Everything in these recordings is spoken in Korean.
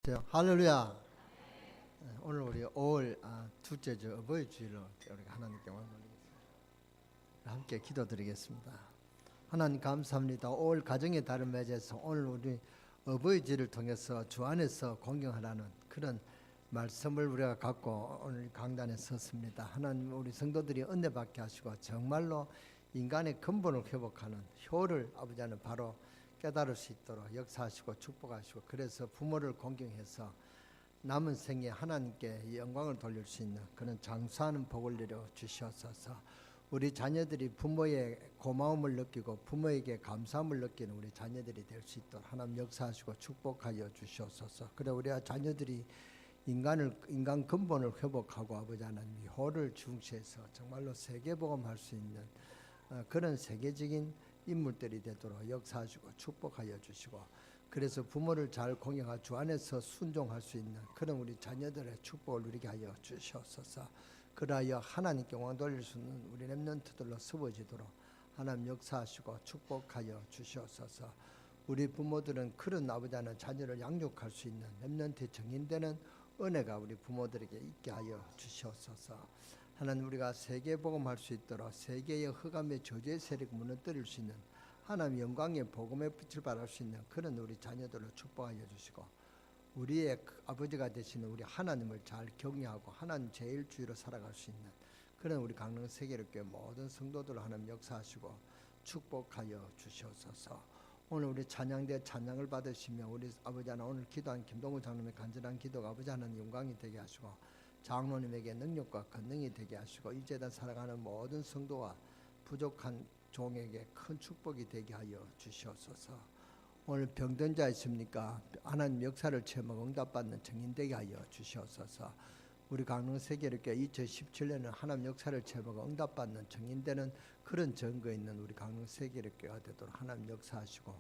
할렐루야. 오늘 우리 5월 둘째 주 어버이 주일로 우리가 하나님께 함께 기도드리겠습니다. 하나님 감사합니다. 5월 가정의 달을 맞이해서 오늘 우리 어버이 주일을 통해서 주 안에서 공경하라는 그런 말씀을 우리가 갖고 오늘 강단에 섰습니다. 하나님 우리 성도들이 은혜 받게 하시고 정말로 인간의 근본을 회복하는 효를 아버지 하나님 바로 깨달을 수 있도록 역사하시고 축복하시고, 그래서 부모를 공경해서 남은 생에 하나님께 영광을 돌릴 수 있는 그런 장수하는 복을 내려 주시옵소서. 우리 자녀들이 부모의 고마움을 느끼고 부모에게 감사함을 느끼는 우리 자녀들이 될 수 있도록 하나님 역사하시고 축복하여 주시옵소서. 그래 우리 자녀들이 인간 근본을 회복하고 아버지 하나님 효를 중시해서 정말로 세계복음할 수 있는 그런 세계적인 인물들이 되도록 역사하시고 축복하여 주시고, 그래서 부모를 잘 공경하고 주 안에서 순종할 수 있는 그런 우리 자녀들의 축복을 누리게 하여 주시옵소서. 그러하여 하나님께 영광 돌릴 수 있는 우리 렘넌트들로 세워지도록 하나님 역사하시고 축복하여 주시옵소서. 우리 부모들은 그런 아버지 하나님 자녀를 양육할 수 있는 렘넌트의 정인되는 은혜가 우리 부모들에게 있게 하여 주시옵소서. 하나님 우리가 세계복음할 수 있도록 세계의 흑암의 저주의 세력을 무너뜨릴 수 있는 하나님 영광의 복음의 빛을 발할 수 있는 그런 우리 자녀들을 축복하여 주시고, 우리의 아버지가 되시는 우리 하나님을 잘 경외하고 하나님 제일 주의로 살아갈 수 있는 그런 우리 강릉 세계롭게 모든 성도들을 하나님 역사하시고 축복하여 주시옵소서. 오늘 우리 찬양대 찬양을 받으시며 우리 아버지 하나님 오늘 기도한 김동우 장로님의 간절한 기도가 아버지 하나님 영광이 되게 하시고 장로님에게 능력과 권능이 되게 하시고 이 재단 살아가는 모든 성도와 부족한 종에게 큰 축복이 되게 하여 주시옵소서. 오늘 병든 자 있습니까? 하나님 역사를 체험하고 응답받는 증인 되게 하여 주시옵소서. 우리 강릉 세계롭게 2017년은 하나님 역사를 체험하고 응답받는 증인되는 그런 증거 있는 우리 강릉 세계롭게가 되도록 하나님 역사하시고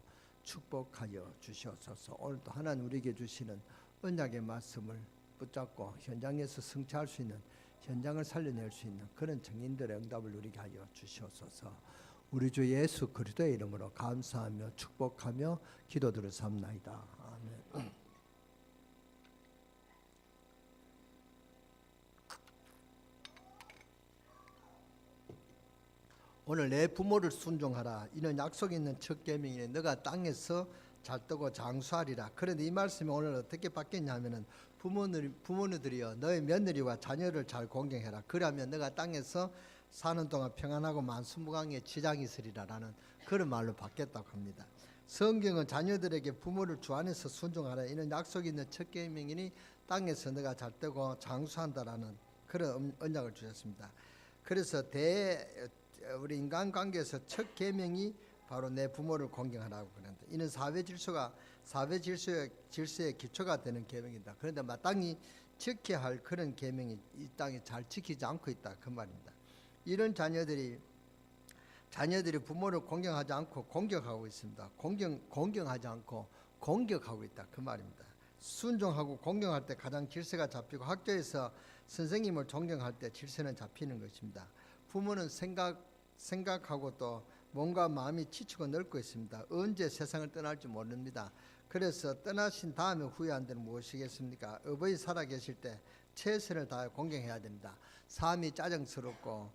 축복하여 주시옵소서. 오늘도 하나님 우리에게 주시는 언약의 말씀을 붙잡고 현장에서 성취할 수 있는, 현장을 살려낼 수 있는 그런 증인들의 응답을 누리게 하여 주시옵소서. 우리 주 예수 그리스도의 이름으로 감사하며 축복하며 기도드려 삼나이다. 아멘. 오늘 내 부모를 순종하라. 이는 약속 있는 첫 계명이니 너가 땅에서 잘 뜨고 장수하리라. 그런데 이 말씀이 오늘 어떻게 바뀌었냐면은 부모들이여 너의 며느리와 자녀를 잘 공경해라. 그러면 너가 땅에서 사는 동안 평안하고 만수무강에 지장이 있으리라라는 그런 말로 바뀌었다고 합니다. 성경은 자녀들에게 부모를 주 안에서 순종하라. 이는 약속 있는 첫 계명이니 땅에서 너가 잘 뜨고 장수한다라는 그런 언약을 주셨습니다. 그래서 우리 인간관계에서 첫 계명이 바로 내 부모를 공경하라고 그런다. 이는 사회 질서의 기초가 되는 계명이다. 그런데 마땅히 지켜야 할 그런 계명이 이 땅에 잘 지키지 않고 있다 그 말입니다. 이런 자녀들이 부모를 공경하지 않고 공격하고 있습니다. 공경하지 않고 공격하고 있다 그 말입니다. 순종하고 공경할 때 가장 질서가 잡히고 학교에서 선생님을 존경할 때 질서는 잡히는 것입니다. 부모는 생각하고 또 몸과 마음이 지치고 늙고 있습니다. 언제 세상을 떠날지 모릅니다. 그래서 떠나신 다음에 후회한 데는 무엇이겠습니까? 어버이 살아계실 때 최선을 다해 공경해야 됩니다. 삶이 짜증스럽고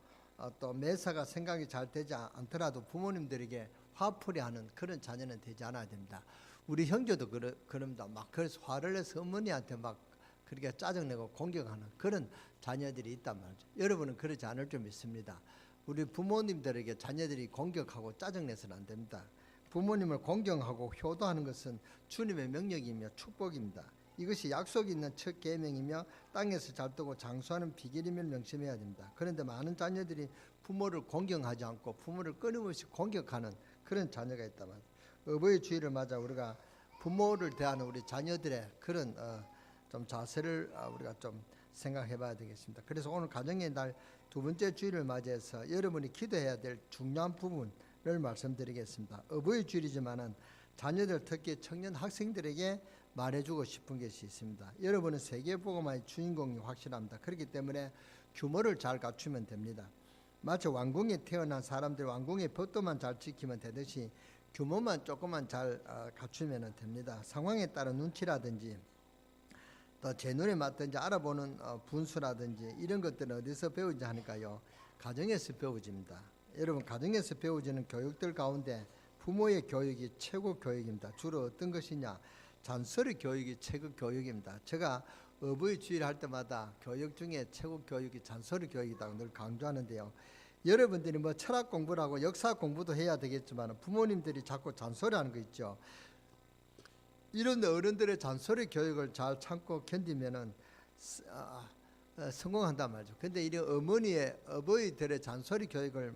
또 매사가 생각이 잘 되지 않더라도 부모님들에게 화풀이하는 그런 자녀는 되지 않아야 됩니다. 우리 형제도 그럽니다. 막 그래서 화를 내서 어머니한테 막 그렇게 짜증내고 공격하는 그런 자녀들이 있단 말이죠. 여러분은 그러지 않을 줄 믿습니다. 우리 부모님들에게 자녀들이 공격하고 짜증내서는 안 됩니다. 부모님을 공경하고 효도하는 것은 주님의 명령이며 축복입니다. 이것이 약속이 있는 첫 계명이며 땅에서 잘 뜨고 장수하는 비결임을 명심해야 됩니다. 그런데 많은 자녀들이 부모를 공경하지 않고 부모를 끊임없이 공격하는 그런 자녀가 있다면, 어버이 주일을 맞아 우리가 부모를 대하는 우리 자녀들의 그런 좀 자세를 우리가 좀 생각해 봐야 되겠습니다. 그래서 오늘 가정의 날 두 번째 주일을 맞이해서 여러분이 기도해야 될 중요한 부분을 말씀드리겠습니다. 어버이 주일이지만은 자녀들, 특히 청년 학생들에게 말해주고 싶은 것이 있습니다. 여러분은 세계복음화의 주인공이 확실합니다. 그렇기 때문에 규모를 잘 갖추면 됩니다. 마치 왕궁에 태어난 사람들 왕궁의 법도만 잘 지키면 되듯이 규모만 조금만 잘 갖추면 됩니다. 상황에 따른 눈치라든지 또 제 눈에 맞든지 알아보는 분수라든지 이런 것들은 어디서 배우지 하니까요, 가정에서 배우집니다. 여러분, 가정에서 배우지는 교육들 가운데 부모의 교육이 최고 교육입니다. 주로 어떤 것이냐, 잔소리 교육이 최고 교육입니다. 제가 어버이 주일 할 때마다 교육 중에 최고 교육이 잔소리 교육이라고 늘 강조하는데요, 여러분들이 뭐 철학 공부를 하고 역사 공부도 해야 되겠지만 부모님들이 자꾸 잔소리하는 거 있죠. 이런 어른들의 잔소리 교육을 잘 참고 견디면은 성공한단 말이죠. 근데 이 어버이들의 잔소리 교육을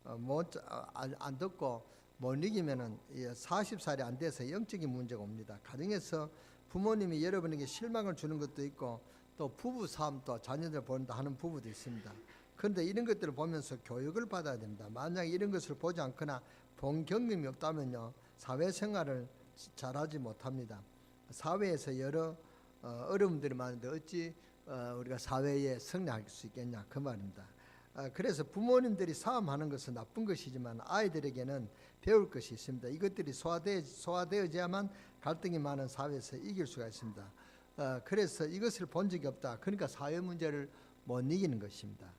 안 듣고 못 이기면은 40살이 안 돼서 영적인 문제가 옵니다. 가정에서 부모님이 여러분에게 실망을 주는 것도 있고, 또 부부 싸움도 자녀들 보는다 하는 부부도 있습니다. 그런데 이런 것들을 보면서 교육을 받아야 됩니다. 만약 이런 것을 보지 않거나 본 경험이 없다면요, 사회생활을 잘하지 못합니다. 사회에서 여러 어려움들이 많은데 어찌 우리가 사회에 승리할 수 있겠냐, 그 말입니다. 그래서 부모님들이 싸움하는 것은 나쁜 것이지만 아이들에게는 배울 것이 있습니다. 이것들이 소화되어야만 갈등이 많은 사회에서 이길 수가 있습니다. 그래서 이것을 본 적이 없다, 그러니까 사회 문제를 못 이기는 것입니다.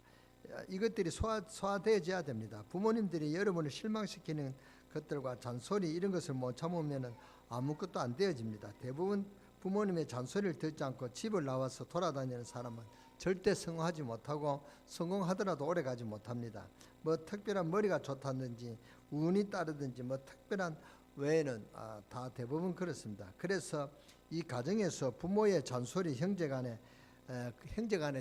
이것들이 소화되어야 됩니다. 부모님들이 여러분을 실망시키는 것들과 잔소리 이런 것을 못 참으면 아무것도 안 되어집니다. 대부분 부모님의 잔소리를 듣지 않고 집을 나와서 돌아다니는 사람은 절대 성공하지 못하고, 성공하더라도 오래 가지 못합니다. 뭐 특별한 머리가 좋다든지 운이 따르든지 뭐 특별한 외에는 다 대부분 그렇습니다. 그래서 이 가정에서 부모의 잔소리, 형제간에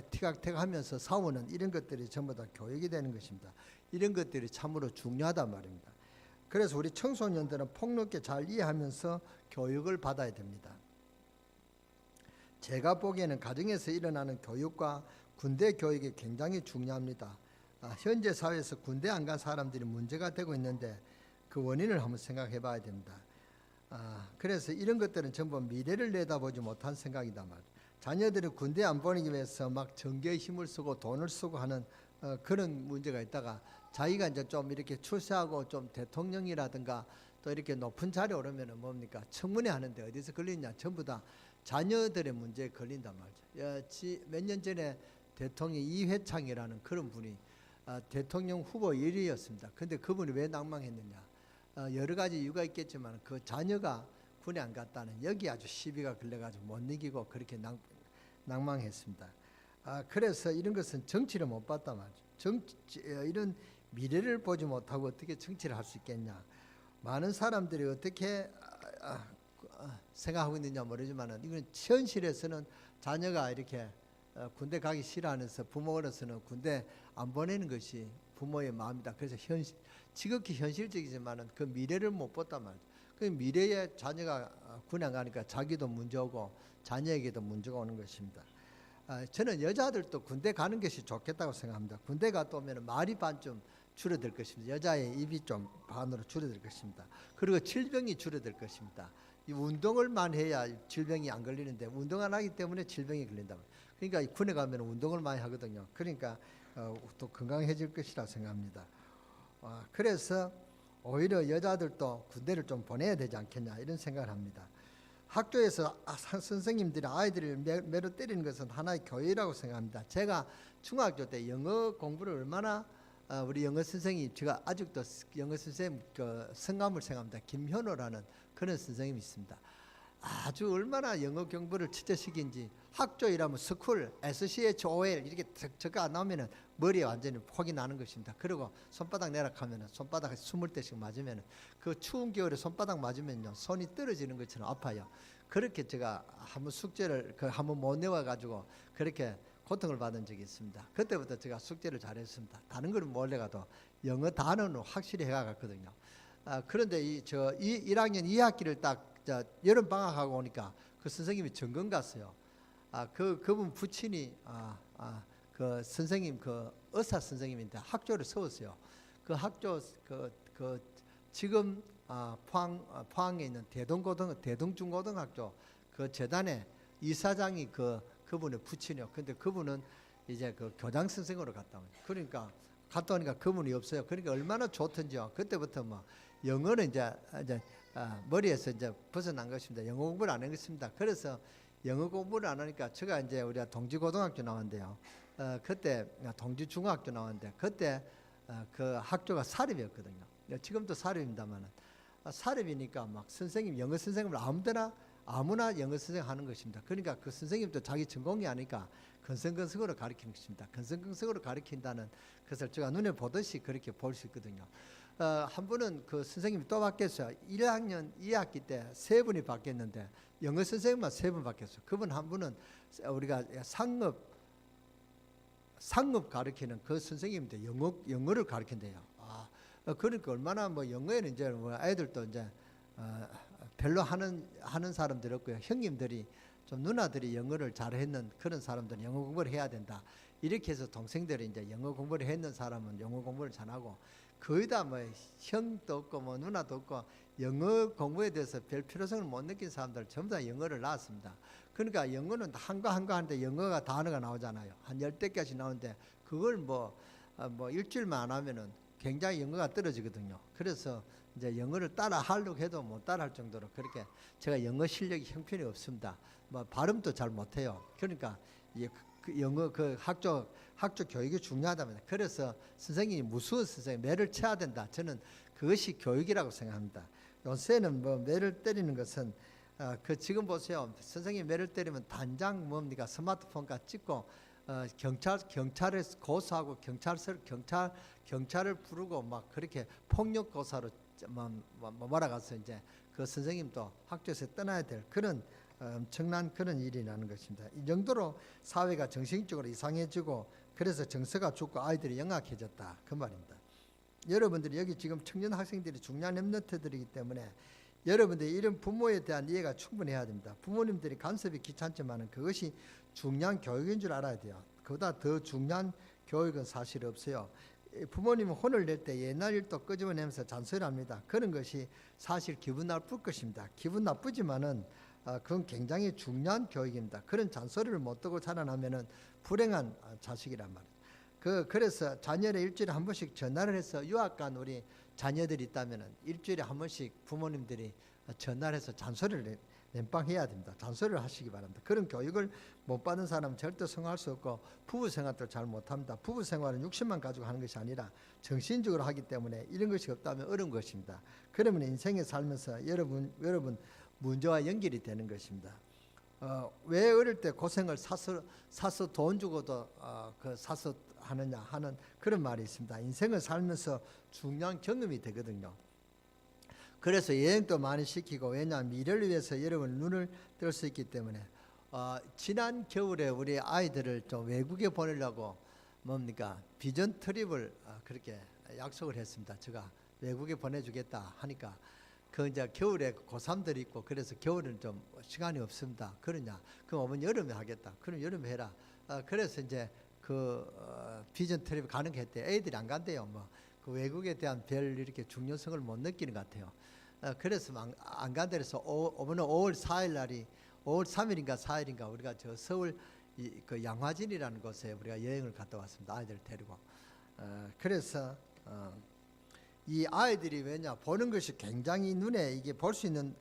티격태격하면서 싸우는 이런 것들이 전부 다 교육이 되는 것입니다. 이런 것들이 참으로 중요하단 말입니다. 그래서 우리 청소년들은 폭넓게 잘 이해하면서 교육을 받아야 됩니다. 제가 보기에는 가정에서 일어나는 교육과 군대 교육이 굉장히 중요합니다. 현재 사회에서 군대 안 간 사람들이 문제가 되고 있는데 그 원인을 한번 생각해 봐야 됩니다. 그래서 이런 것들은 전부 미래를 내다보지 못한 생각이다 말이에요. 자녀들이 군대 안 보내기 위해서 막 정계의 힘을 쓰고 돈을 쓰고 하는 그런 문제가 있다가, 자기가 이제 좀 이렇게 출세하고 좀 대통령이라든가 또 이렇게 높은 자리에 오르면은 뭡니까? 청문회 하는데 어디서 걸리냐? 전부 다 자녀들의 문제에 걸린단 말이죠. 몇 년 전에 대통령 이회창이라는 그런 분이 대통령 후보 1위였습니다. 근데 그분이 왜 낙망했느냐? 여러 가지 이유가 있겠지만 그 자녀가 군에 안 갔다는 여기 아주 시비가 걸려가지고 못 이기고 그렇게 낙망했습니다. 그래서 이런 것은 정치를 못 봤단 말이죠. 이런 미래를 보지 못하고 어떻게 정치를 할 수 있겠냐? 많은 사람들이 어떻게 생각하고 있느냐 모르지만 이건 현실에서는 자녀가 이렇게 군대 가기 싫어하면서 부모로서는 군대 안 보내는 것이 부모의 마음이다. 그래서 지극히 현실적이지만은 그 미래를 못 봤단 말이죠. 그 미래에 자녀가 군에 안 가니까 자기도 문제 오고 자녀에게도 문제가 오는 것입니다. 저는 여자들도 군대 가는 것이 좋겠다고 생각합니다. 군대 갔다 오면 말이 반쯤 줄어들 것입니다. 여자의 입이 좀 반으로 줄어들 것입니다. 그리고 질병이 줄어들 것입니다. 이 운동을 많이 해야 질병이 안 걸리는데 운동 안 하기 때문에 질병이 걸린다. 그러니까 군에 가면 운동을 많이 하거든요. 그러니까 또 건강해질 것이라 생각합니다. 그래서 오히려 여자들도 군대를 좀 보내야 되지 않겠냐 이런 생각을 합니다. 학교에서 선생님들이 아이들을 매로 때리는 것은 하나의 교회라고 생각합니다. 제가 중학교 때 영어 공부를 얼마나 우리 영어 선생님, 제가 아직도 영어 선생님 그 성함을 생각합니다. 김현호라는 그런 선생님이 있습니다. 아주 얼마나 영어 공부를 취재시킨지, 학교이라면 스쿨, SCHOL 이렇게 적가 안 나오면은 머리에 완전히 폭이 나는 것입니다. 그리고 손바닥 내락하면은 손바닥에 20대씩 맞으면은 그 추운 겨울에 손바닥 맞으면요 손이 떨어지는 것처럼 아파요. 그렇게 제가 한번 숙제를 한번 못 내와 가지고 그렇게 고통을 받은 적이 있습니다. 그때부터 제가 숙제를 잘했습니다. 다른 거는 몰라가도 영어 단어는 확실히 해가갔거든요. 그런데 이 1학년 2학기를 딱 여름 방학하고 오니까 그 선생님이 점검 갔어요. 그분 부친이 그 선생님 그 의사 선생님인데 학교를 세웠어요. 그 학교 그 지금 포항에 있는 대동중고등학교 그 재단의 이사장이 그분의 부친이요. 근데 그분은 이제 그 교장 선생으로 갔다 오니까, 그러니까 갔다 오니까 그분이 없어요. 그러니까 얼마나 좋던지요. 그때부터 뭐 영어는 이제 머리에서 이제 벗어난 것입니다. 영어 공부를 안 했습니다. 그래서 영어 공부를 안 하니까 제가 이제 우리가 동지고등학교 나왔는데요. 그때 동지중학교 나왔는데 그때 그 학교가 사립이었거든요. 지금도 사립입니다만은 사립이니까 막 선생님 영어 선생님을 아무나 영어 선생 하는 것입니다. 그러니까 그 선생님도 자기 전공이 아니까 건성건성으로 가르치는 것입니다. 건성건성으로 가르친다는 것을 제가 눈에 보듯이 그렇게 볼 수 있거든요. 한 분은 그 선생님이 또 바뀌었어요. 1학년 2학기 때 3분이 바뀌었는데 영어 선생님만 3분 바뀌었어요. 그분 한 분은 우리가 상업 가르치는 그 선생님인데 영어를 가르친대요. 그러니까 얼마나 뭐 영어에는 이제 뭐 애들도 이제 별로 하는 사람들이 없고요. 형님들이 좀 누나들이 영어를 잘했는 그런 사람들은 영어 공부를 해야 된다. 이렇게 해서 동생들이 이제 영어 공부를 했는 사람은 영어 공부를 잘하고 거의 다 뭐 형도 없고 뭐 누나도 없고 영어 공부에 대해서 별 필요성을 못 느낀 사람들 전부 다 영어를 나왔습니다. 그러니까 영어는 한거 하는데 영어가 단어가 나오잖아요. 한 10대까지 나오는데 그걸 뭐 일주일만 안 하면은 굉장히 영어가 떨어지거든요. 그래서 이제 영어를 따라 하려고 해도 못 따라 할 정도로 그렇게 제가 영어 실력이 형편이 없습니다. 뭐 발음도 잘 못해요. 그러니까 그 영어 그 학교 교육이 중요하다면 그래서 선생님이 무서운 선생님 매를 쳐야 된다. 저는 그것이 교육이라고 생각합니다. 요새는 뭐 매를 때리는 것은 그 지금 보세요. 선생님 매를 때리면 단장 뭡니까 스마트폰과 찍고 경찰에 고소하고 경찰을 부르고 막 그렇게 폭력 고사로 몰아가서 이제 그 선생님도 학교에서 떠나야 될 그런 엄청난 그런 일이 나는 것입니다. 이 정도로 사회가 정신적으로 이상해지고 그래서 정서가 죽고 아이들이 영악해졌다 그 말입니다. 여러분들이 여기 지금 청년 학생들이 중요한 랩런트들이기 때문에 여러분들이 이런 부모에 대한 이해가 충분해야 됩니다. 부모님들이 간섭이 귀찮지만 그것이 중요한 교육인 줄 알아야 돼요. 그보다 더 중요한 교육은 사실 없어요. 부모님은 혼을 낼 때 옛날 일도 끄집어내면서 잔소리합니다. 그런 것이 사실 기분 나쁠 것입니다. 기분 나쁘지만은 그건 굉장히 중요한 교육입니다. 그런 잔소리를 못 듣고 자라나면은 불행한 자식이란 말이에요. 그래서 자녀를 일주일에 한 번씩 전화를 해서 유학 간 우리 자녀들이 있다면은 일주일에 한 번씩 부모님들이 전화를 해서 잔소리를 낸빵해야 됩니다. 잔소리를 하시기 바랍니다. 그런 교육을 못 받은 사람은 절대 성공할 수 없고 부부 생활도 잘 못합니다. 부부 생활은 육신만 가지고 하는 것이 아니라 정신적으로 하기 때문에 이런 것이 없다면 어려운 것입니다. 그러면 인생에 살면서 여러분 문제와 연결이 되는 것입니다. 왜 어릴 때 고생을 사서 돈 주고도 사서 하느냐 하는 그런 말이 있습니다. 인생을 살면서 중요한 경험이 되거든요. 그래서 여행도 많이 시키고 왜냐하면 미래를 위해서 여러분 눈을 뜰 수 있기 때문에 지난 겨울에 우리 아이들을 좀 외국에 보내려고 뭡니까 비전 트립을 그렇게 약속을 했습니다. 제가 외국에 보내주겠다 하니까 그 이제 겨울에 고3들이 있고 그래서 겨울은 좀 시간이 없습니다. 그러냐? 그럼 어머니 여름에 하겠다. 그럼 여름에 해라. 그래서 이제 그 비전 트립 가는 게 했대. 애들이 안 간대요. 뭐 그 외국에 대한 별 이렇게 중요성을 못 느끼는 것 같아요. 그래서 안 간다 그래서 오늘 5월 4일 날이 5월 3일인가 4일인가 우리가 저 서울 그 양화진이라는 곳에 우리가 여행을 갔다 왔습니다. 아이들 데리고. 그래서 이 아이들이 왜냐 보는 것이 굉장히 눈에 이게 볼 수 있는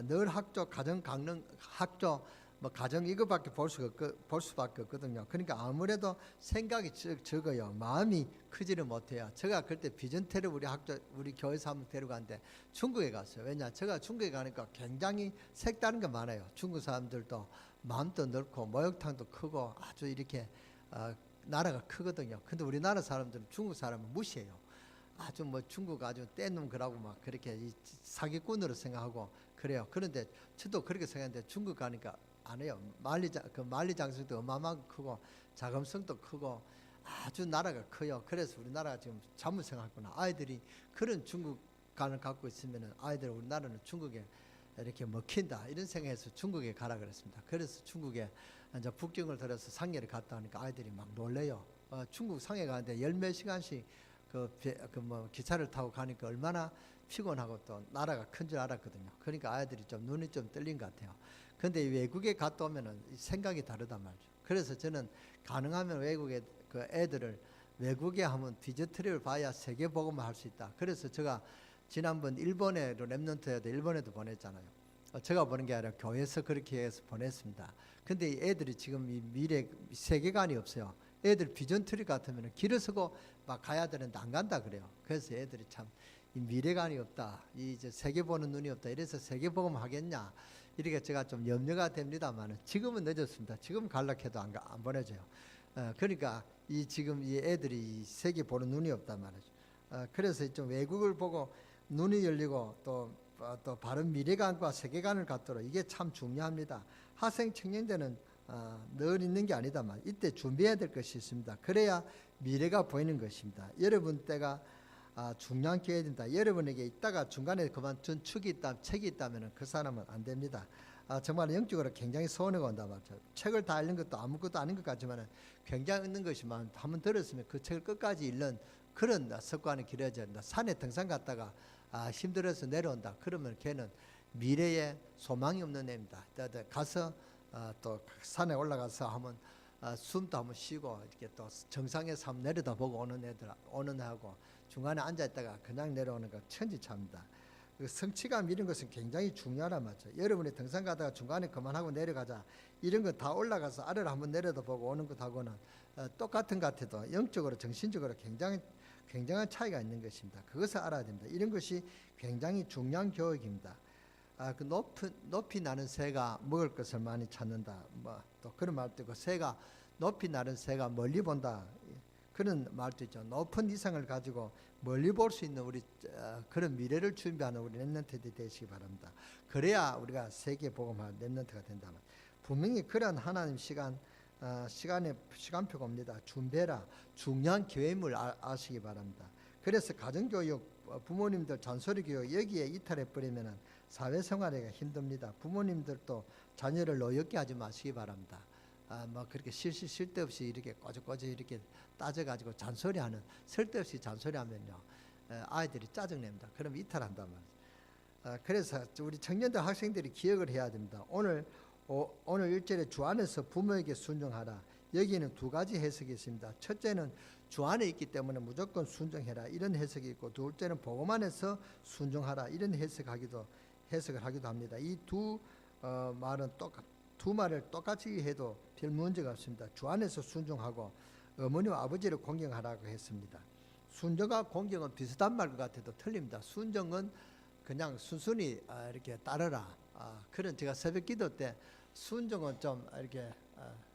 늘 학조 가정 강릉 학조 뭐 가정 이거밖에 볼 수밖에 없거든요. 그러니까 아무래도 생각이 적어요. 마음이 크지를 못해요. 제가 그때 비전태를 우리 교회에서 한번 데려갔는데 중국에 갔어요. 왜냐 제가 중국에 가니까 굉장히 색다른 게 많아요. 중국 사람들도 마음도 넓고 목욕탕도 크고 아주 이렇게 나라가 크거든요. 근데 우리나라 사람들은 중국 사람을 무시해요. 아주 뭐 중국 아주 떼놈 그러고 막 그렇게 사기꾼으로 생각하고 그래요. 그런데 저도 그렇게 생각했는데 중국 가니까 안 해요. 만리 장성도 어마어마하게 크고 자금성도 크고 아주 나라가 커요. 그래서 우리나라가 지금 잘못 생각했구나. 아이들이 그런 중국관을 갖고 있으면 아이들 우리나라는 중국에 이렇게 먹힌다 이런 생각해서 중국에 가라 그랬습니다. 그래서 중국에 이제 북경을 들어서 상해를 갔다 하니까 아이들이 막 놀래요. 중국 상해 가는데 10몇 시간씩 뭐 기차를 타고 가니까 얼마나 피곤하고 또 나라가 큰 줄 알았거든요. 그러니까 아이들이 좀 눈이 좀 떨린 것 같아요. 근데 외국에 갔다 오면은 생각이 다르단 말이죠. 그래서 저는 가능하면 외국에 그 애들을 외국에 하면 디저트를 봐야 세계 복음을 할 수 있다. 그래서 제가 지난번 일본에도 랩런트에도 일본에도 보냈잖아요. 제가 보는 게 아니라 교회에서 그렇게 해서 보냈습니다. 근데 이 애들이 지금 이 미래 세계관이 없어요. 애들 비전트리 같으면 길을 서고 막 가야 되는데 안 간다 그래요. 그래서 애들이 참 이 미래관이 없다. 이 이제 세계 보는 눈이 없다. 이래서 세계 복음 하겠냐. 이렇게 제가 좀 염려가 됩니다만 지금은 늦었습니다. 지금 갈락해도 안 보내줘요. 그러니까 이 지금 이 애들이 세계 보는 눈이 없단 말이죠. 그래서 좀 외국을 보고 눈이 열리고 또 바른 미래관과 세계관을 갖도록 이게 참 중요합니다. 학생 청년들은 늘 있는 게 아니다만 이때 준비해야 될 것이 있습니다. 그래야 미래가 보이는 것입니다. 여러분 때가 중요한 기회입니다. 여러분에게 있다가 중간에 그만둔 책이 있다면 그 사람은 안 됩니다. 정말 영적으로 굉장히 소원해가 온다 말이죠. 책을 다 읽는 것도 아무것도 아닌 것 같지만 굉장히 읽는 것이만 한번 들었으면 그 책을 끝까지 읽는 그런 습관이 길어져야 된다. 산에 등산 갔다가 힘들어서 내려온다. 그러면 걔는 미래에 소망이 없는 애입니다. 가서 또 산에 올라가서 한번 숨도 한번 쉬고 이렇게 또 정상에서 한번 내려다보고 오는 애하고 중간에 앉아 있다가 그냥 내려오는 거 천지차입니다. 성취감 이런 것은 굉장히 중요하란 말이죠. 여러분이 등산 가다가 중간에 그만하고 내려가자 이런 거 다 올라가서 아래를 한번 내려다보고 오는 것하고는 똑같은 것 같아도 영적으로 정신적으로 굉장한 차이가 있는 것입니다. 그것을 알아야 됩니다. 이런 것이 굉장히 중요한 교육입니다. 그 높이 나는 새가 먹을 것을 많이 찾는다. 또 그런 말도 있고 새가 높이 나는 새가 멀리 본다. 그런 말도 있죠. 높은 이상을 가지고 멀리 볼 수 있는 우리 그런 미래를 준비하는 우리 렘넌트들이 되시기 바랍니다. 그래야 우리가 세계 복음화 렘넌트가 된다면 분명히 그런 하나님 시간표가 옵니다. 준비해라. 중요한 기회임을 아시기 바랍니다. 그래서 가정교육, 부모님들 잔소리 교육 여기에 이탈해 버리면은 사회생활하기가 힘듭니다. 부모님들도 자녀를 노엽게 하지 마시기 바랍니다. 뭐 그렇게 쓸데없이 이렇게 꼬적꼬적 이렇게 따져가지고 쓸데없이 잔소리하면요 아이들이 짜증냅니다. 그럼 이탈한단 말이죠. 그래서 우리 청년들 학생들이 기억을 해야 됩니다. 오늘 1절에 주 안에서 부모에게 순종하라. 여기는 두 가지 해석이 있습니다. 첫째는 주 안에 있기 때문에 무조건 순종해라 이런 해석이 있고, 둘째는 복음 안에서 순종하라 이런 해석을 하기도 합니다. 이 두 말을 똑같이 해도 별 문제가 없습니다. 주 안에서 순종하고 어머니와 아버지를 공경하라고 했습니다. 순종과 공경은 비슷한 말 같아도 틀립니다. 순종은 그냥 순순히 이렇게 따르라. 그런 제가 새벽 기도 때 순종은 좀 이렇게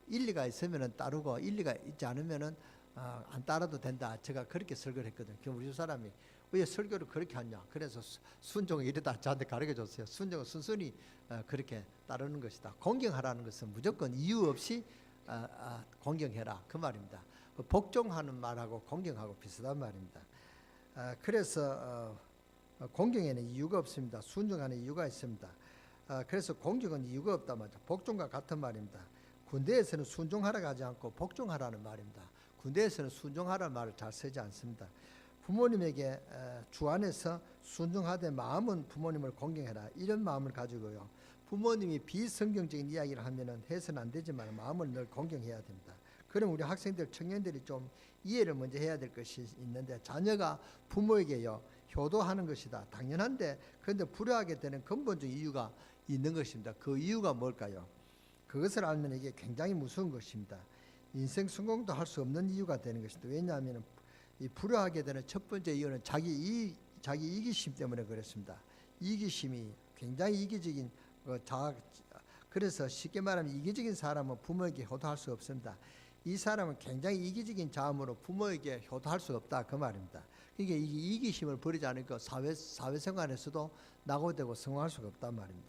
일리가 있으면 따르고 일리가 있지 않으면 안 따라도 된다. 제가 그렇게 설교를 했거든요. 우리 집 사람이 왜 설교를 그렇게 하냐. 그래서 순종을 이러다 저한테 가르쳐 줬어요. 순종은 순순히 그렇게 따르는 것이다. 공경하라는 것은 무조건 이유 없이 공경해라 그 말입니다. 복종하는 말하고 공경하고 비슷한 말입니다. 그래서 공경에는 이유가 없습니다. 순종하는 이유가 있습니다. 그래서 공경은 이유가 없다 말이죠. 복종과 같은 말입니다. 군대에서는 순종하라고 하지 않고 복종하라는 말입니다. 군대에서는 순종하라는 말을 잘 쓰지 않습니다. 부모님에게 주 안에서 순종하되 마음은 부모님을 공경해라 이런 마음을 가지고요. 부모님이 비성경적인 이야기를 하면은 해서는 안 되지만 마음을 늘 공경해야 됩니다. 그럼 우리 학생들, 청년들이 좀 이해를 먼저 해야 될 것이 있는데, 자녀가 부모에게요 효도하는 것이다. 당연한데 그런데 불효하게 되는 근본적 이유가 있는 것입니다. 그 이유가 뭘까요? 그것을 알면 이게 굉장히 무서운 것입니다. 인생 성공도 할 수 없는 이유가 되는 것입니다. 왜냐하면 이 불효하게 되는 첫 번째 이유는 자기 이기심 때문에 그렇습니다. 이기심이 굉장히 이기적인 그래서 쉽게 말하면 이기적인 사람은 부모에게 효도할 수 없습니다. 이 사람은 굉장히 이기적인 자음으로 부모에게 효도할 수 없다 그 말입니다. 그러니까 이 이기심을 버리지 않으니까 사회생활에서도 낙오되고 성공할 수가 없단 말입니다.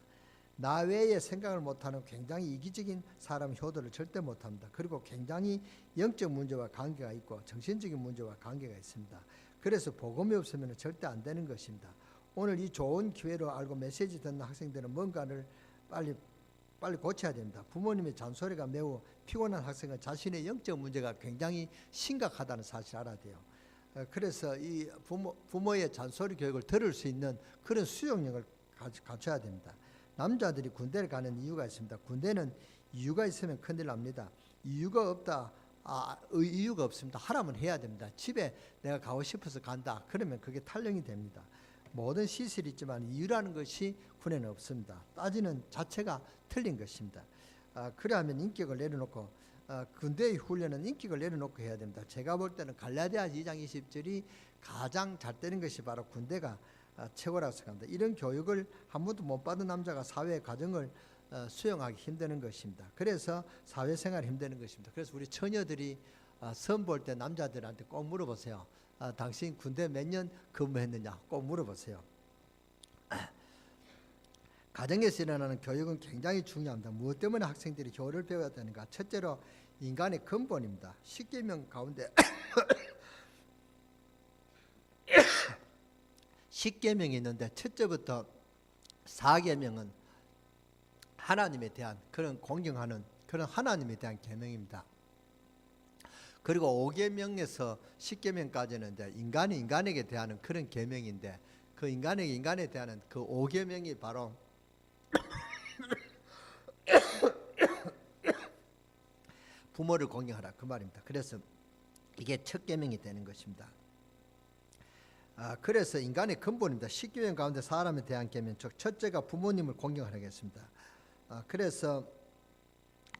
나 외에 생각을 못하는 굉장히 이기적인 사람은 효도를 절대 못합니다. 그리고 굉장히 영적 문제와 관계가 있고 정신적인 문제와 관계가 있습니다. 그래서 복음이 없으면 절대 안 되는 것입니다. 오늘 이 좋은 기회로 알고 메시지 듣는 학생들은 뭔가를 빨리 고쳐야 됩니다. 부모님의 잔소리가 매우 피곤한 학생은 자신의 영적 문제가 굉장히 심각하다는 사실을 알아야 돼요. 그래서 이 부모의 잔소리 교육을 들을 수 있는 그런 수용력을 갖춰야 됩니다. 남자들이 군대를 가는 이유가 있습니다. 군대는 이유가 있으면 큰일 납니다. 이유가 없다. 이유가 없습니다. 하라면 해야 됩니다. 집에 내가 가고 싶어서 간다. 그러면 그게 탈령이 됩니다. 모든 시설이 있지만 이유라는 것이 군에는 없습니다. 따지는 자체가 틀린 것입니다. 그래야면 인격을 내려놓고 군대의 훈련은 인격을 내려놓고 해야 됩니다. 제가 볼 때는 갈라디아 2장 20절이 가장 잘 되는 것이 바로 군대가 최고라고 생각합니다. 이런 교육을 한 번도 못 받은 남자가 사회 가정을 수용하기 힘드는 것입니다. 그래서 사회생활이 힘드는 것입니다. 그래서 우리 처녀들이 선 볼 때 남자들한테 꼭 물어보세요. 당신 군대 몇 년 근무했느냐 꼭 물어보세요. 가정에서 일어나는 교육은 굉장히 중요합니다. 무엇 때문에 학생들이 효를 배워야 되는가? 첫째로 인간의 근본입니다. 10계명 가운데 10계명이 있는데 첫째부터 4계명은 하나님에 대한 그런 공경하는 그런 하나님에 대한 계명입니다. 그리고 5계명에서 10계명까지는 이제 인간이 인간에게 대하는 그런 계명인데 그 인간에 대하는 그 5계명이 바로 부모를 공경하라 그 말입니다. 그래서 이게 첫 계명이 되는 것입니다. 그래서 인간의 근본입니다. 10계명 가운데 사람에 대한 계명, 즉 첫째가 부모님을 공경하라겠습니다. 그래서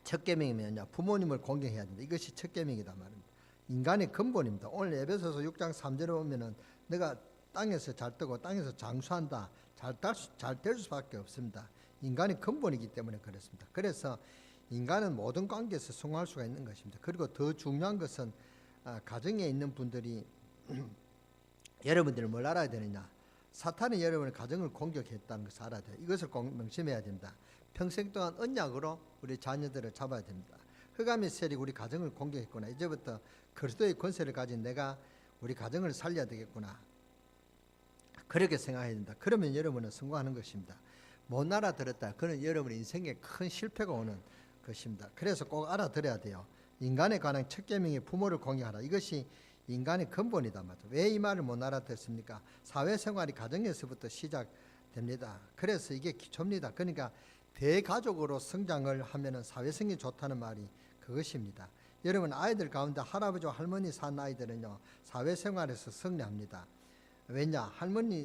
첫 계명이면요 부모님을 공경해야 된다. 이것이 첫 계명이다 말입니다. 인간의 근본입니다. 오늘 에베소서 6장 3절에 보면은 내가 땅에서 잘 뜨고 땅에서 장수한다. 잘 될 수밖에 없습니다. 인간의 근본이기 때문에 그렇습니다. 그래서 인간은 모든 관계에서 성공할 수가 있는 것입니다. 그리고 더 중요한 것은 가정에 있는 분들이 여러분들이 뭘 알아야 되느냐? 사탄이 여러분의 가정을 공격했다는 것을 알아야 돼요. 이것을 명심해야 됩니다. 평생 동안 언약으로 우리 자녀들을 잡아야 됩니다. 흑암의 세력이 우리 가정을 공격했구나. 이제부터 그리스도의 권세를 가진 내가 우리 가정을 살려야 되겠구나. 그렇게 생각해야 된다. 그러면 여러분은 성공하는 것입니다. 못 알아들었다. 그는 여러분의 인생에 큰 실패가 오는 것입니다. 그래서 꼭 알아들어야 돼요. 인간에 관한 첫 계명이 부모를 공경하라. 이것이 인간의 근본이다 말이죠. 왜 이 말을 못 알아듣습니까? 사회생활이 가정에서부터 시작됩니다. 그래서 이게 기초입니다. 그러니까 대가족으로 성장을 하면은 사회성이 좋다는 말이 그것입니다. 여러분 아이들 가운데 할아버지와 할머니 산 아이들은요 사회생활에서 승리합니다. 왜냐?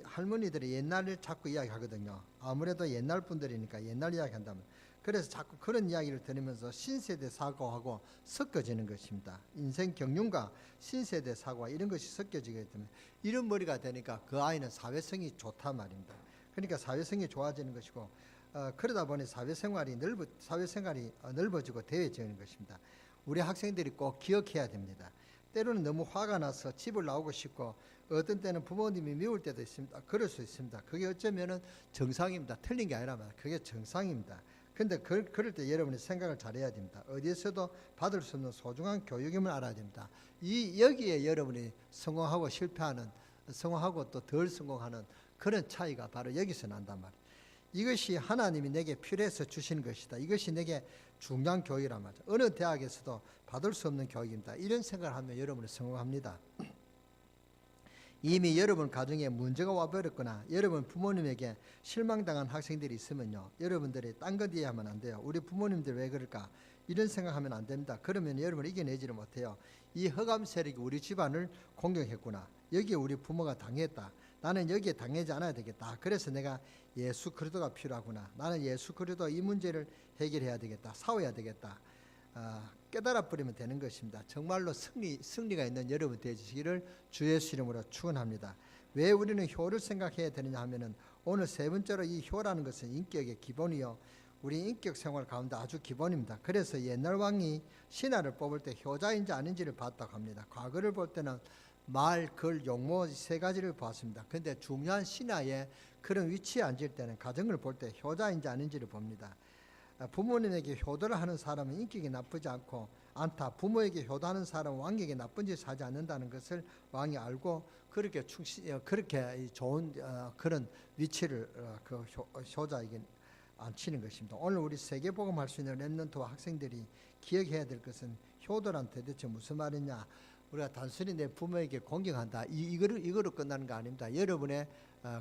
할머니들이 옛날을 자꾸 이야기하거든요. 아무래도 옛날 분들이니까 옛날 이야기한다면 그래서 자꾸 그런 이야기를 들으면서 신세대 사고하고 섞어지는 것입니다. 인생 경륜과 신세대 사고와 이런 것이 섞여지기 때문에 이런 머리가 되니까 그 아이는 사회성이 좋단 말입니다. 그러니까 사회성이 좋아지는 것이고 그러다 보니 사회생활이 넓어지고 대외적인 것입니다. 우리 학생들이 꼭 기억해야 됩니다. 때로는 너무 화가 나서 집을 나오고 싶고 어떤 때는 부모님이 미울 때도 있습니다. 그럴 수 있습니다. 그게 어쩌면은 정상입니다. 틀린 게 아니라 말이야. 그게 정상입니다. 근데 그럴 때 여러분이 생각을 잘해야 됩니다. 어디에서도 받을 수 없는 소중한 교육임을 알아야 됩니다. 여기에 여러분이 성공하고 실패하는, 성공하고 또 덜 성공하는 그런 차이가 바로 여기서 난단 말이에요. 이것이 하나님이 내게 필요해서 주시는 것이다. 이것이 내게 중요한 교육이란 말이죠. 어느 대학에서도 받을 수 없는 교육입니다. 이런 생각을 하면 여러분은 성공합니다. 이미 여러분 가정에 문제가 와버렸거나 여러분 부모님에게 실망당한 학생들이 있으면요 여러분들이 딴 것 이해하면 안 돼요. 우리 부모님들 왜 그럴까 이런 생각하면 안 됩니다. 그러면 여러분은 이겨내지를 못해요. 이 흑암 세력이 우리 집안을 공격했구나. 여기에 우리 부모가 당했다. 나는 여기에 당하지 않아야 되겠다. 그래서 내가 예수 그리스도가 필요하구나. 나는 예수 그리스도 이 문제를 해결해야 되겠다. 싸워야 되겠다. 깨달아 버리면 되는 것입니다. 정말로 승리가 있는 여러분 되시기를 주 예수 이름으로 축원합니다. 왜 우리는 효를 생각해야 되느냐 하면은 오늘 세 번째로 이 효라는 것은 인격의 기본이요. 우리 인격 생활 가운데 아주 기본입니다. 그래서 옛날 왕이 신하를 뽑을 때 효자인지 아닌지를 봤다고 합니다. 과거를 볼 때는 말, 글, 용모 세 가지를 보았습니다. 그런데 중요한 신하의 그런 위치에 앉을 때는 가정을 볼 때 효자인지 아닌지를 봅니다. 부모님에게 효도를 하는 사람은 인격이 나쁘지 않다. 부모에게 효도하는 사람은 왕에게 나쁜 짓을 하지 않는다는 것을 왕이 알고 그렇게 좋은 그런 위치를 그 효자에게 앉히는 것입니다. 오늘 우리 세계복음 할 수 있는 렘넌트와 학생들이 기억해야 될 것은 효도란 도대체 무슨 말이냐? 우리가 단순히 내 부모에게 공경한다. 이거로 끝나는 거 아닙니다. 여러분의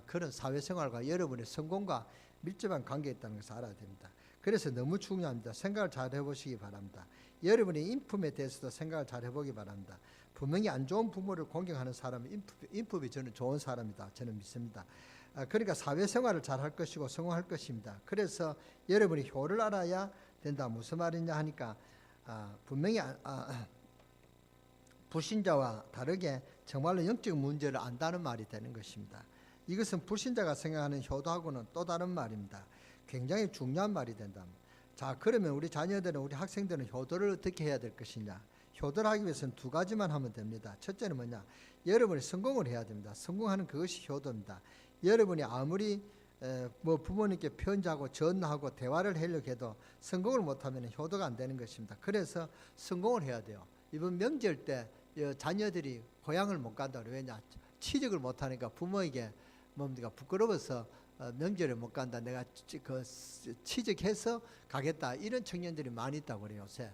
그런 사회생활과 여러분의 성공과 밀접한 관계에 있다는 것을 알아야 됩니다. 그래서 너무 중요합니다. 생각을 잘 해보시기 바랍니다. 여러분의 인품에 대해서도 생각을 잘 해보기 바랍니다. 분명히 안 좋은 부모를 공경하는 사람은 인품이 저는 좋은 사람이다 저는 믿습니다. 그러니까 사회생활을 잘 할 것이고 성공할 것입니다. 그래서 여러분이 효를 알아야 된다. 무슨 말이냐 하니까 분명히 불신자와 다르게 정말로 영적 문제를 안다는 말이 되는 것입니다. 이것은 불신자가 생각하는 효도하고는 또 다른 말입니다. 굉장히 중요한 말이 된다. 자, 그러면 우리 자녀들은, 우리 학생들은 효도를 어떻게 해야 될 것이냐? 효도를 하기 위해서는 두 가지만 하면 됩니다. 첫째는 뭐냐? 여러분이 성공을 해야 됩니다. 성공하는 그것이 효도입니다. 여러분이 아무리 부모님께 편지하고 전화하고 대화를 하려고 해도 성공을 못하면 효도가 안 되는 것입니다. 그래서 성공을 해야 돼요. 이번 명절 때 자녀들이 고향을 못 간다. 왜냐? 취직을 못하니까 부모에게 뭡니까? 부끄러워서 명절에 못 간다. 내가 취직해서 가겠다. 이런 청년들이 많이 있다고 그래요. 요새.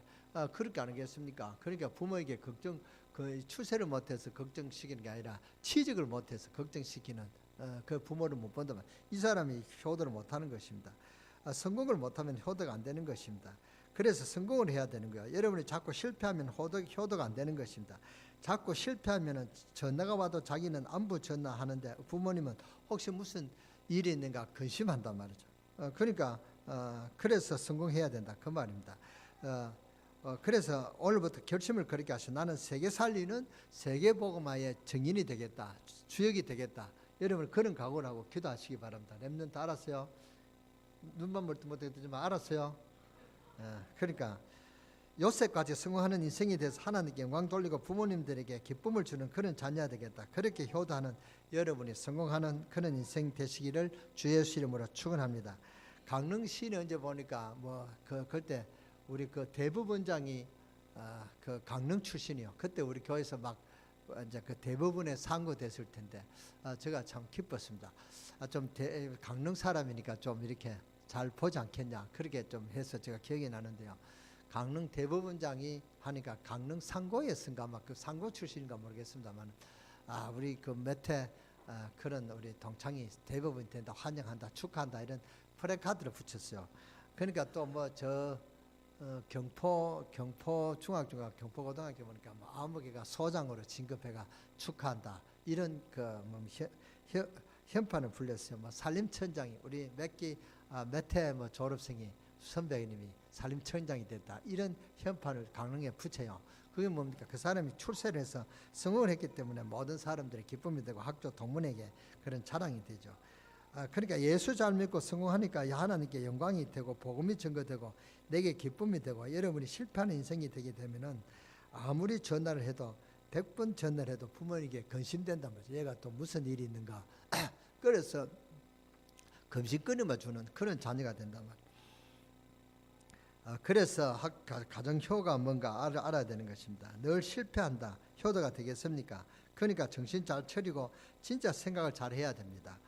그렇게 안 하겠습니까? 그러니까 부모에게 출세를 못해서 걱정시키는 게 아니라 취직을 못해서 걱정시키는 그 부모를 못 본다면 이 사람이 효도를 못하는 것입니다. 성공을 못하면 효도가 안 되는 것입니다. 그래서 성공을 해야 되는 거예요. 여러분이 자꾸 실패하면 효도가 안 되는 것입니다. 자꾸 실패하면 전화가 와도 자기는 안부 전화하는데 부모님은 혹시 무슨 일이 있는가 근심한단 말이죠. 그러니까 그래서 성공해야 된다 그 말입니다. 그래서 오늘부터 결심을 그렇게 하셔. 나는 세계 살리는 세계복음화의 증인이 되겠다. 주역이 되겠다. 여러분 그런 각오를 하고 기도하시기 바랍니다. 렘넌트 알았어요? 눈만 멀뚱멀뚱 뜨지만 알았어요? 그러니까 요새까지 성공하는 인생에 대해서 하나님께 영광 돌리고 부모님들에게 기쁨을 주는 그런 자녀가 되겠다. 그렇게 효도하는 여러분이 성공하는 그런 인생 되시기를 주 예수 이름으로 축원합니다. 강릉시는 언제 보니까 그때 우리 그 대부분장이 그 강릉 출신이요. 그때 우리 교회에서 막 이제 그 대부분의 상고 됐을 텐데 제가 참 기뻤습니다. 강릉 사람이니까 좀 이렇게 잘 보지 않겠냐 그렇게 좀 해서 제가 기억이 나는데요. 강릉 대법원장이 하니까 강릉 상고였은가 아마 그 상고 출신인가 모르겠습니다만 우리 그 몇회 그런 우리 동창이 대법원이 된다 환영한다 축하한다 이런 프래카드를 붙였어요. 그러니까 또 경포 중학교가 경포고등학교 보니까 아무개가 소장으로 진급해가 축하한다 이런 현판을 불렸어요. 산림청장이 우리 몇회 졸업생이 선배님이 산림청장이 됐다 이런 현판을 강릉에 붙여요. 그게 뭡니까? 그 사람이 출세를 해서 성공을 했기 때문에 모든 사람들의 기쁨이 되고 학교 동문에게 그런 자랑이 되죠. 그러니까 예수 잘 믿고 성공하니까 하나님께 영광이 되고 복음이 증거되고 내게 기쁨이 되고 여러분이 실패하는 인생이 되게 되면은 아무리 전화를 해도 100번 전화를 해도 부모님께 근심된단 말이죠. 얘가 또 무슨 일이 있는가. 그래서 금식 끊임을 주는 그런 자녀가 된단 말이에요. 그래서 가정 효가 뭔가 알아야 되는 것입니다. 늘 실패한다. 효도가 되겠습니까? 그러니까 정신 잘 차리고 진짜 생각을 잘 해야 됩니다.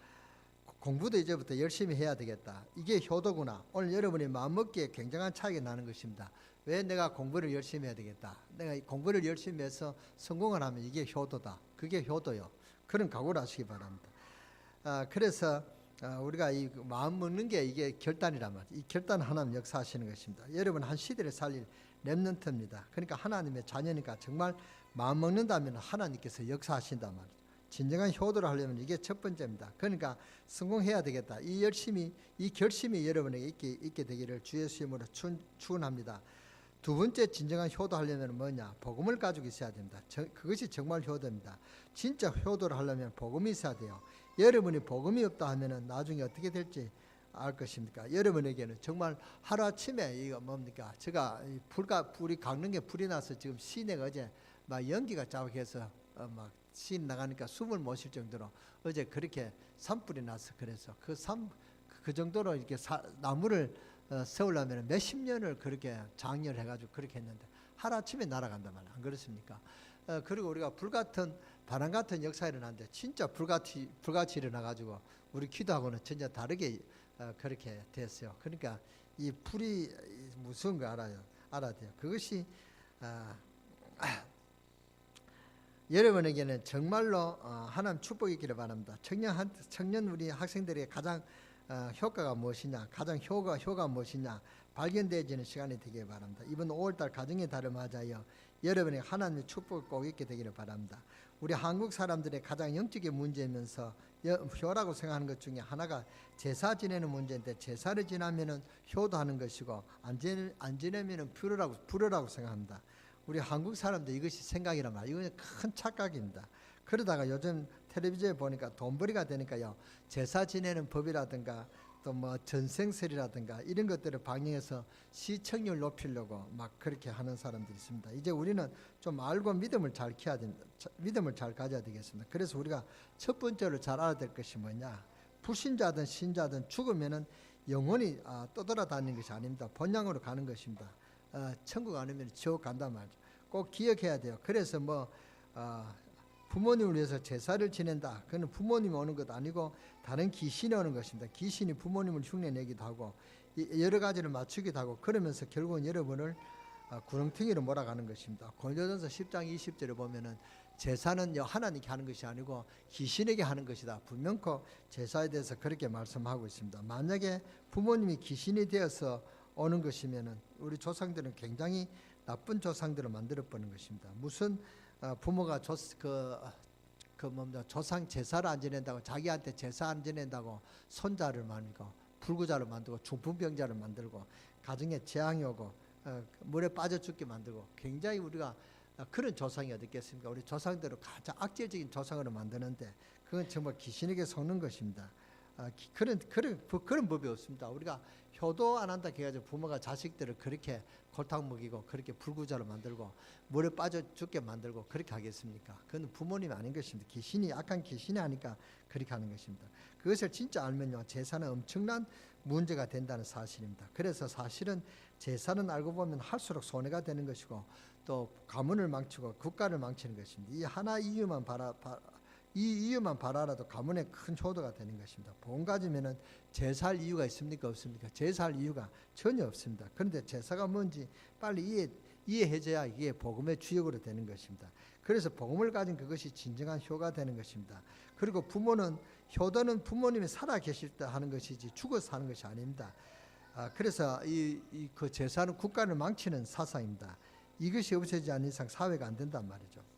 공부도 이제부터 열심히 해야 되겠다. 이게 효도구나. 오늘 여러분이 마음먹기에 굉장한 차이가 나는 것입니다. 왜 내가 공부를 열심히 해야 되겠다. 내가 공부를 열심히 해서 성공을 하면 이게 효도다. 그게 효도요. 그런 각오를 하시기 바랍니다. 그래서 우리가 이 마음 먹는 게 이게 결단이란 말이에요. 이 결단 하나님 역사하시는 것입니다. 여러분 한 시대를 살릴 렘넌트입니다. 그러니까 하나님의 자녀니까 정말 마음 먹는다면 하나님께서 역사하신단 말이에요. 진정한 효도를 하려면 이게 첫 번째입니다. 그러니까 성공해야 되겠다. 이 결심이 여러분에게 있게 되기를 주 예수 이름으로 축원합니다. 두 번째 진정한 효도하려면 뭐냐? 복음을 가지고 있어야 됩니다. 그것이 정말 효도입니다. 진짜 효도를 하려면 복음이 있어야 돼요. 여러분이 복음이 없다 하면은 나중에 어떻게 될지 알 것입니까? 여러분에게는 정말 하루아침에 이거 뭡니까? 제가 불이 강릉에 불이 나서 지금 시내가 어제 막 연기가 자욱해서 막 신 나가니까 숨을 못 쉴 정도로 어제 그렇게 산불이 나서 그래서 그 정도로 이렇게 나무를 세우려면 몇십 년을 그렇게 장렬해 가지고 그렇게 했는데 하루아침에 날아간단 말이에요. 안 그렇습니까? 그리고 우리가 불같은 바람 같은 역사가 일어났는데 진짜 불같이 일어나 가지고 우리 기도하고는 전혀 다르게 그렇게 됐어요. 그러니까 이 불이 무서운 거 알아야 돼요. 그것이 여러분에게는 정말로 하나님 축복이 있기를 바랍니다. 청년 우리 학생들에게 가장 효과가 무엇이냐? 가장 효가 무엇이냐? 발견되어지는 시간이 되길 바랍니다. 이번 5월달 가정의 달을 맞아요. 여러분의 하나님의 축복을 꼭 있게 되기를 바랍니다. 우리 한국 사람들의 가장 영적인 문제면서 효라고 생각하는 것 중에 하나가 제사 지내는 문제인데, 제사를 지나면은 효도하는 것이고 안 지내면은 불효라고 생각합니다. 우리 한국 사람들 이것이 생각이란 말이에요. 이건 큰 착각입니다. 그러다가 요즘 텔레비전에 보니까 돈벌이가 되니까요, 제사 지내는 법이라든가 또 뭐 전생설이라든가 이런 것들을 방영해서 시청률 높이려고 막 그렇게 하는 사람들이 있습니다. 이제 우리는 좀 알고 믿음을 잘 키워야 됩니다. 믿음을 잘 가져야 되겠습니다. 그래서 우리가 첫 번째로 잘 알아야 될 것이 뭐냐, 불신자든 신자든 죽으면은 영원히 떠돌아다니는 것이 아닙니다. 본향으로 가는 것입니다. 천국 아니면 지옥 간단 말이죠. 꼭 기억해야 돼요. 그래서 부모님을 위해서 제사를 지낸다, 그건 부모님이 오는 것 아니고 다른 귀신이 오는 것입니다. 귀신이 부모님을 흉내내기도 하고 여러 가지를 맞추기도 하고, 그러면서 결국은 여러분을 구렁텅이로 몰아가는 것입니다. 고린도전서 10장 20절에 보면은 제사는 하나님께 하는 것이 아니고 귀신에게 하는 것이다, 분명코 제사에 대해서 그렇게 말씀하고 있습니다. 만약에 부모님이 귀신이 되어서 오는 것이면은 우리 조상들은 굉장히 나쁜 조상들을 만들어 버는 것입니다. 무슨 부모가 조상 제사를 안 지낸다고, 자기한테 제사 안 지낸다고 손자를 만들고 불구자를 만들고 중풍병자를 만들고 가정에 재앙이 오고 물에 빠져 죽게 만들고, 굉장히 우리가 그런 조상이 어디 있겠습니까? 우리 조상들을 가장 악질적인 조상으로 만드는데 그건 정말 귀신에게 속는 것입니다. 그런 법이 없습니다. 우리가 효도 안 한다 해가지고 부모가 자식들을 그렇게 골탕 먹이고 그렇게 불구자로 만들고 물에 빠져 죽게 만들고 그렇게 하겠습니까? 그건 부모님이 아닌 것입니다. 귀신이, 악한 귀신이 하니까 그렇게 하는 것입니다. 그것을 진짜 알면요, 제사는 엄청난 문제가 된다는 사실입니다. 그래서 사실은 제사는 알고 보면 할수록 손해가 되는 것이고 또 가문을 망치고 국가를 망치는 것입니다. 이 이유만 바라라도 가문에 큰 효도가 되는 것입니다. 돈 가지면은 제사할 이유가 있습니까? 없습니까? 제사할 이유가 전혀 없습니다. 그런데 제사가 뭔지 빨리 이해해줘야 이게 복음의 주역으로 되는 것입니다. 그래서 복음을 가진 그것이 진정한 효가 되는 것입니다. 그리고 효도는 부모님이 살아 계실 때 하는 것이지 죽어서 하는 것이 아닙니다. 그래서 그 제사는 국가를 망치는 사상입니다. 이것이 없어지지 않는 이상 사회가 안 된단 말이죠.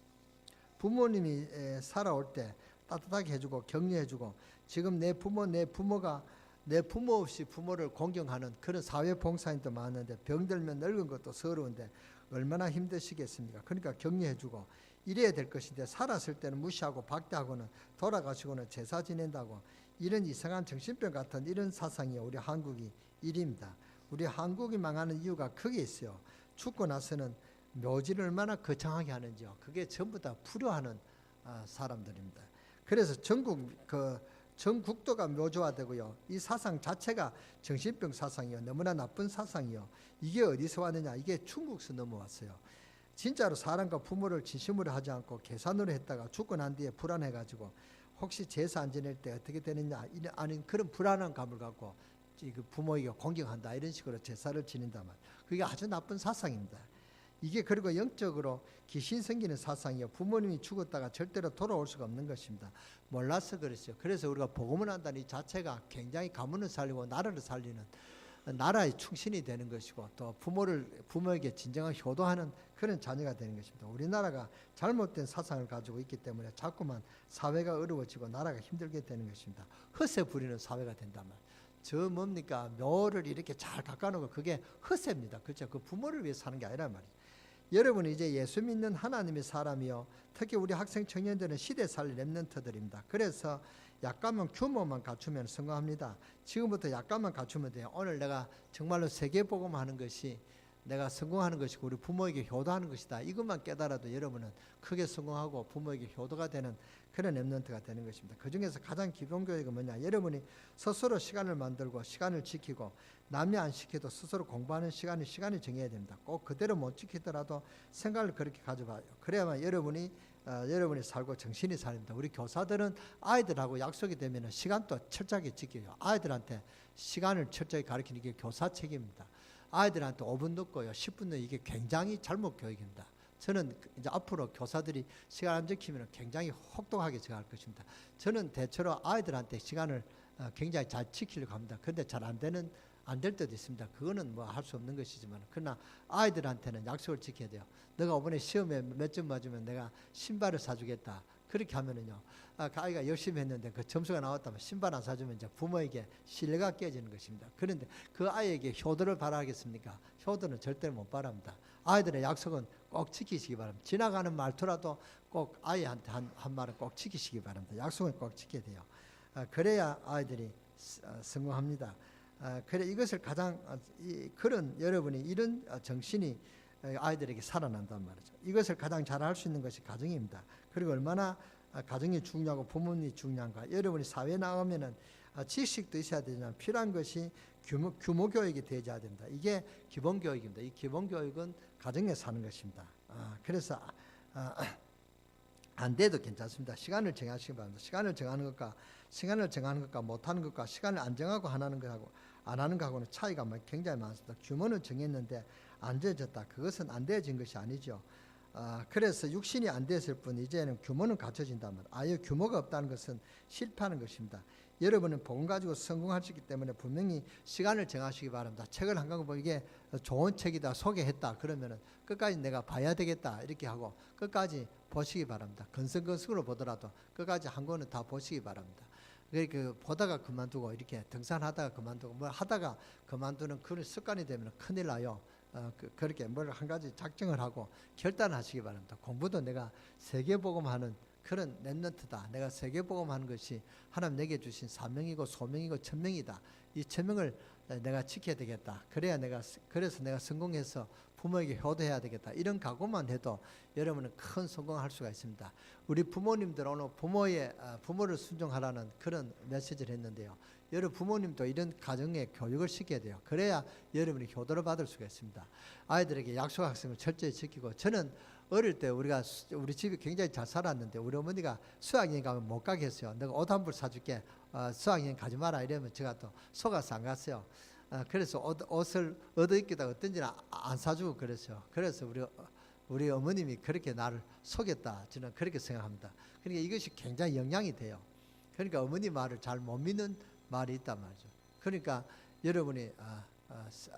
부모님이 살아올 때 따뜻하게 해주고 격려해주고, 지금 내 부모가 내 부모 없이 부모를 공경하는 그런 사회봉사인도 많은데 병들면 늙은 것도 서러운데 얼마나 힘드시겠습니까? 그러니까 격려해주고 이래야 될 것인데, 살았을 때는 무시하고 박대하고는 돌아가시고는 제사 지낸다고, 이런 이상한 정신병 같은 이런 사상이 우리 한국이 일입니다. 우리 한국이 망하는 이유가 크게 있어요. 죽고 나서는 묘지를 얼마나 거창하게 하는지요. 그게 전부 다 불효하는 사람들입니다. 그래서 전국도가 묘지화되고요. 이 사상 자체가 정신병 사상이요, 너무나 나쁜 사상이요. 이게 어디서 왔느냐? 이게 중국에서 넘어왔어요. 진짜로 사람과 부모를 진심으로 하지 않고 계산으로 했다가 죽고 난 뒤에 불안해가지고 혹시 제사 안 지낼 때 어떻게 되느냐, 아닌 그런 불안한 감을 갖고 부모에게 공경한다, 이런 식으로 제사를 지낸단 말이에요. 그게 아주 나쁜 사상입니다. 이게 그리고 영적으로 귀신 생기는 사상이요, 부모님이 죽었다가 절대로 돌아올 수가 없는 것입니다. 몰라서 그랬어요. 그래서 우리가 복음을 한다는 이 자체가 굉장히 가문을 살리고 나라를 살리는, 나라의 충신이 되는 것이고 또 부모에게 진정한 효도하는 그런 자녀가 되는 것입니다. 우리나라가 잘못된 사상을 가지고 있기 때문에 자꾸만 사회가 어려워지고 나라가 힘들게 되는 것입니다. 헛새 부리는 사회가 된단 말이에요. 저 뭡니까? 묘를 이렇게 잘 깎아놓고 그게 헛새입니다. 그렇죠? 그 부모를 위해서 사는 게 아니란 말이에요. 여러분이 이제 예수 믿는 하나님의 사람이요, 특히 우리 학생 청년들은 시대 살릴 렘넌트들입니다. 그래서 약간만 규모만 갖추면 성공합니다. 지금부터 약간만 갖추면 돼요. 오늘 내가 정말로 세계복음하는 것이 내가 성공하는 것이고 우리 부모에게 효도하는 것이다, 이것만 깨달아도 여러분은 크게 성공하고 부모에게 효도가 되는 그런 렘넌트가 되는 것입니다. 그 중에서 가장 기본 교육은 뭐냐? 여러분이 스스로 시간을 만들고 시간을 지키고, 남이 안 시켜도 스스로 공부하는 시간을 정해야 됩니다. 꼭 그대로 못 지키더라도 생각을 그렇게 가져봐요. 그래야만 여러분이 살고 정신이 살립니다. 우리 교사들은 아이들하고 약속이 되면 시간도 철저하게 지켜요. 아이들한테 시간을 철저히 가르치는 게 교사 책임입니다. 아이들한테 5분 늦고요, 10분 늦, 이게 굉장히 잘못 교육입니다. 저는 이제 앞으로 교사들이 시간 안 지키면 굉장히 혹독하게 제가 할 것입니다. 저는 대체로 아이들한테 시간을 굉장히 잘 지키려고 합니다. 그런데 잘 안 되는 안 될 때도 있습니다. 그거는 뭐 할 수 없는 것이지만, 그러나 아이들한테는 약속을 지켜야 돼요. 너가 이번에 시험에 몇 점 맞으면 내가 신발을 사주겠다. 그렇게 하면은요, 그 아이가 열심히 했는데 그 점수가 나왔다면 신발 안 사주면 이제 부모에게 신뢰가 깨지는 것입니다. 그런데 그 아이에게 효도를 바라겠습니까? 효도는 절대로 못 바랍니다. 아이들의 약속은 꼭 지키시기 바랍니다. 지나가는 말투라도 꼭 아이한테 한 말은 꼭 지키시기 바랍니다. 약속은 꼭 지켜야 돼요. 그래야 아이들이 성공합니다. 그래 이것을 가장 그런 여러분이 이런 정신이 아이들에게 살아난단 말이죠. 이것을 가장 잘할 수 있는 것이 가정입니다. 그리고 얼마나 가정이 중요하고 부모님이 중요한가. 여러분이 사회에 나가면은 지식도 있어야 되지만 필요한 것이 규모 교육이 되어야 됩니다. 이게 기본 교육입니다. 이 기본 교육은 가정에 사는 것입니다. 그래서 안 돼도 괜찮습니다. 시간을 정하시기 바랍니다. 시간을 정하는 것과 못하는 것과 시간을 안 정하고 안 하는 것하고 안 하는 것하고는 차이가 굉장히 많습니다. 규모는 정했는데 안 되어졌다. 그것은 안 되어진 것이 아니죠. 그래서 육신이 안 됐을 뿐 이제는 규모는 갖춰진다면 아예 규모가 없다는 것은 실패하는 것입니다. 여러분은 복음 가지고 성공할 수 있기 때문에 분명히 시간을 정하시기 바랍니다. 책을 한 권 보고 이게 좋은 책이다 소개했다 그러면은 끝까지 내가 봐야 되겠다 이렇게 하고 끝까지 보시기 바랍니다. 건성건성으로 보더라도 끝까지 한 권은 다 보시기 바랍니다. 그 보다가 그만두고 이렇게 등산하다가 그만두고 뭐 하다가 그만두는 그런 습관이 되면 큰일 나요. 그렇게 뭘 한 가지 작정을 하고 결단하시기 바랍니다. 공부도 내가 세계복음하는 그런 랩런트다. 내가 세계복음하는 것이 하나님 내게 주신 사명이고 소명이고 천명이다. 이 천명을 내가 지켜야 되겠다. 그래서 내가 성공해서 부모에게 효도해야 되겠다. 이런 각오만 해도 여러분은 큰 성공할 수가 있습니다. 우리 부모님들 오늘 부모를 순종하라는 그런 메시지를 했는데요. 여러분 부모님도 이런 가정에 교육을 시켜야 돼요. 그래야 여러분이 효도를 받을 수가 있습니다. 아이들에게 약속 학생을 철저히 지키고 저는 어릴 때 우리 집이 굉장히 잘 살았는데 우리 어머니가 수학여행 가면 못 가게 했어요. 내가 옷 한 벌 사줄게. 수학여행 가지 마라 이러면 제가 또 속아서 안 갔어요. 그래서 옷을 얻어입기다 어떤지는 안 사주고 그랬어요. 그래서 우리 어머님이 그렇게 나를 속였다. 저는 그렇게 생각합니다. 그러니까 이것이 굉장히 영향이 돼요. 그러니까 어머니 말을 잘 못 믿는 말이 있단 말이죠. 그러니까 여러분이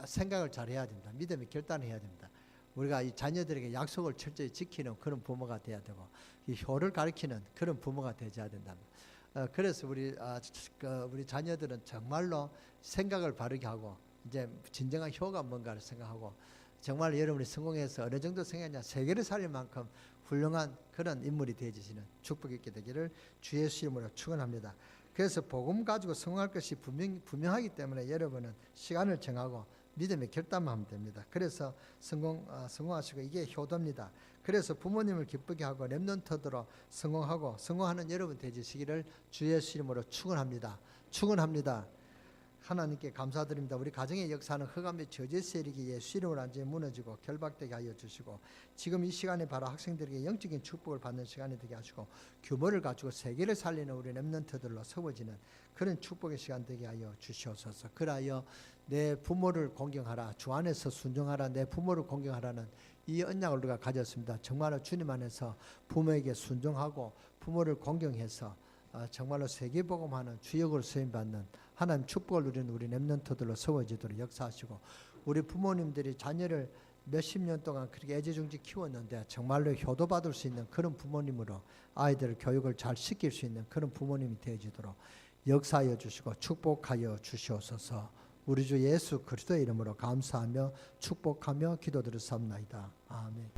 생각을 잘 해야 됩니다. 믿음의 결단을 해야 됩니다. 우리가 이 자녀들에게 약속을 철저히 지키는 그런 부모가 돼야 되고 이 효를 가르치는 그런 부모가 되어야 된다. 그래서 우리 자녀들은 정말로 생각을 바르게 하고 이제 진정한 효가 뭔가를 생각하고 정말 여러분이 성공해서 어느 정도 생각하냐 세계를 살릴 만큼 훌륭한 그런 인물이 되어지시는 축복 있게 되기를 주 예수 이름으로 축원합니다. 그래서 복음 가지고 성공할 것이 분명하기 때문에 여러분은 시간을 정하고 믿음의 결단만 하면 됩니다. 그래서 성공하시고 이게 효도입니다. 그래서 부모님을 기쁘게 하고 렘넌트들로 성공하는 여러분 되시기를 주 예수 이름으로 축원합니다. 하나님께 감사드립니다. 우리 가정의 역사는 흑암의 저주의 세력이 예수 이름으로 완전히 무너지고 결박되게 하여 주시고 지금 이 시간에 바로 학생들에게 영적인 축복을 받는 시간이 되게 하시고 규모를 갖추고 세계를 살리는 우리 렘넌트들로 세워지는 그런 축복의 시간 되게 하여 주시옵소서. 그라하여 내 부모를 공경하라. 주 안에서 순종하라. 내 부모를 공경하라는 이 언약을 우리가 가졌습니다. 정말로 주님 안에서 부모에게 순종하고 부모를 공경해서 정말로 세계복음하는 주역으로 쓰임받는 하나님 축복을 누리는 우리 렘넌트들로 세워지도록 역사하시고 우리 부모님들이 자녀를 몇십 년 동안 그렇게 애지중지 키웠는데 정말로 효도받을 수 있는 그런 부모님으로 아이들 교육을 잘 시킬 수 있는 그런 부모님이 되어지도록 역사하여 주시고 축복하여 주시옵소서. 우리 주 예수 그리스도의 이름으로 감사하며 축복하며 기도드렸사옵나이다. 아멘.